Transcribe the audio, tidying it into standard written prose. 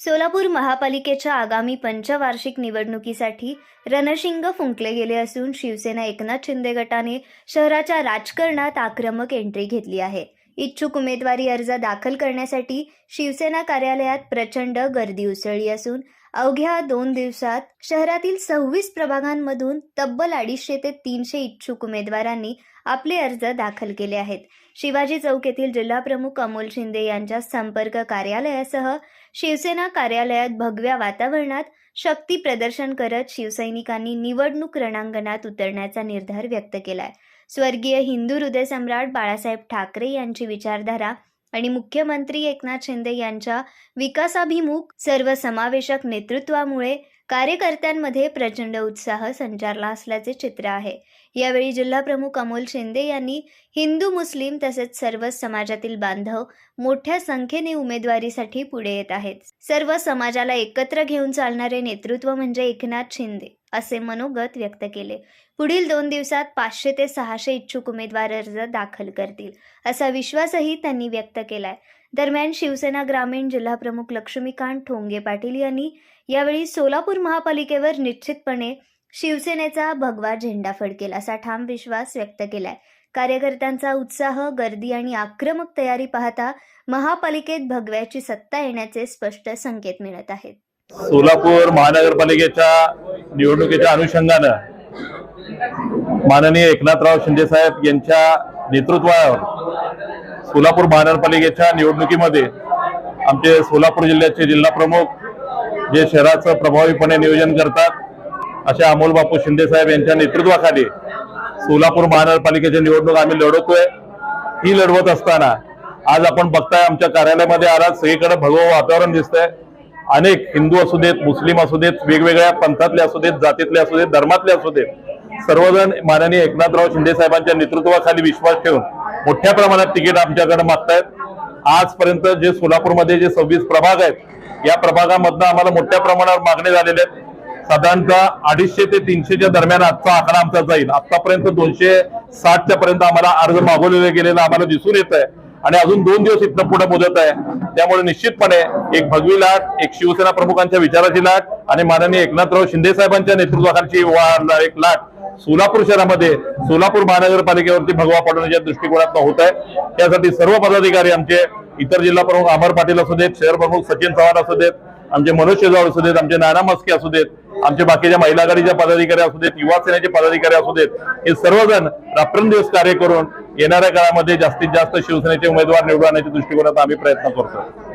सोलापूर महापालिकेच्या आगामी पंचवार्षिक निवडणुकीसाठी रणशिंग फुंकले गेले असून शिवसेना एकनाथ शिंदे गटाने शहराच्या राजकारणात आक्रमक एंट्री घेतली आहे। इच्छुक उमेदवारी अर्ज दाखल करण्यासाठी शिवसेना कार्यालयात प्रचंड गर्दी उसळली असून अवघ्या 2 दिवसात शहरातील 26 प्रभागांमधून तब्बल 250 ते 300 इच्छुक उमेदवारांनी आपले अर्ज दाखल केले आहेत। शिवाजी चौक येथील जिल्हाप्रमुख अमोल शिंदे यांच्या संपर्क कार्यालयासह शिवसेना कार्यालयात भगव्या वातावरणात शक्ती प्रदर्शन करत शिवसैनिकांनी निवडणूक रणांगणात उतरण्याचा निर्धार व्यक्त केलाय। स्वर्गीय हिंदू हृदय सम्राट बाळासाहेब ठाकरे यांची विचारधारा आणि मुख्यमंत्री एकनाथ शिंदे यांच्या विकासाभिमुख सर्वसमावेशक नेतृत्वामुळे कार्यकर्त्यांमध्ये प्रचंड उत्साह संचारला असल्याचे चित्र आहे। यावेळी जिल्हाप्रमुख अमोल शिंदे यांनी हिंदू मुस्लिम तसेच सर्व समाजातील बांधव मोठ्या संख्येने उमेदवारीसाठी पुढे येत आहेत। सर्व समाजाला एकत्र घेऊन चालणारे नेतृत्व म्हणजे एकनाथ शिंदे असे मनोगत व्यक्त केले। पुढील 2 दिवसात 500 ते 600 इच्छुक उमेदवार अर्ज दाखल करतील असा विश्वासही त्यांनी व्यक्त केलाय। दरम्यान शिवसेना ग्रामीण जिल्हाप्रमुख लक्ष्मीकांत ठोंगे पाटील यांनी यावेळी सोलापूर महापालिकेवर निश्चितपणे शिवसेनेचा भगवा झेंडा फडकेल असा ठाम विश्वास व्यक्त केलाय। कार्यकर्त्यांचा उत्साह, गर्दी आणि आक्रमक तयारी पाहता महापालिकेत भगव्याची सत्ता येण्याचे स्पष्ट संकेत मिळत आहेत। सोलापूर महानगरपालिकेच्या निवडणुकीच्या अनुषंगाने माननीय एकनाथराव शिंदे साहेब यांच्या नेतृत्वावर सोलापूर महानगरपालिकेच्या निवडणुकीमध्ये आमचे सोलापूर जिल्ह्याचे जिल्हाप्रमुख जे शहराचं प्रभावीपणे नियोजन करतात असे अमोल बापू शिंदे साहेब यांच्या नेतृत्वाखाली सोलापूर महानगरपालिकेची निवडणूक आम्ही लढवतोय। ही लढवत असताना आज आपण बघताय आमच्या कार्यालयामध्ये आज सगळीकडे भगवं वातावरण दिसतंय। अनेक हिंदू असू देत, मुस्लिम असू देत, वेगवेगळ्या पंथातले असू देत, जातीतले असू देत, धर्मातले असू देत, सर्वजण माननीय एकनाथराव शिंदे साहेबांच्या नेतृत्वाखाली विश्वास ठेवून मोठ्या प्रमाणात तिकीट आमच्याकडे मागतायत। आजपर्यंत जे सोलापूरमध्ये जे 26 प्रभाग आहेत या प्रभागामधनं आम्हाला मोठ्या प्रमाणावर मागणी झालेले आहेत। साधारणतः 250 ते 300च्या दरम्यान आजचा आकडा आमचा जाईल। आतापर्यंत 260च्या पर्यंत आम्हाला अर्ज मागवलेले गेलेला आम्हाला दिसून येत आहे आणि अजून 2 दिवस इथनं पुढे मुदत आहे। त्यामुळे निश्चितपणे एक भगवी लाट, एक शिवसेना प्रमुखांच्या विचाराची लाट आणि माननीय एकनाथराव शिंदे साहेबांच्या नेतृत्वाखालची एक लाट सोलापूर शहरामध्ये सोलापूर महानगरपालिकेवरती भगवा पडण्याच्या दृष्टिकोनातून होत आहे। त्यासाठी सर्व पदाधिकारी आमचे इतर जिल्हा प्रमुख अमर पाटील असू देत, शहर प्रमुख सचिन चव्हाण असू देत, आमचे मनोज शेजावळ असू देत, आमचे नाना मस्के असू देत, आमचे बाकीच्या महिला आघाडीच्या पदाधिकारी असू देत, युवा सेनेचे पदाधिकारी असू देत, हे सर्वजण रात्रंदिवस कार्य करून येणाऱ्या काळामध्ये जास्तीत जास्त शिवसेनेचे उमेदवार निवडून आणण्याच्या दृष्टिकोनातून आम्ही प्रयत्न करतो।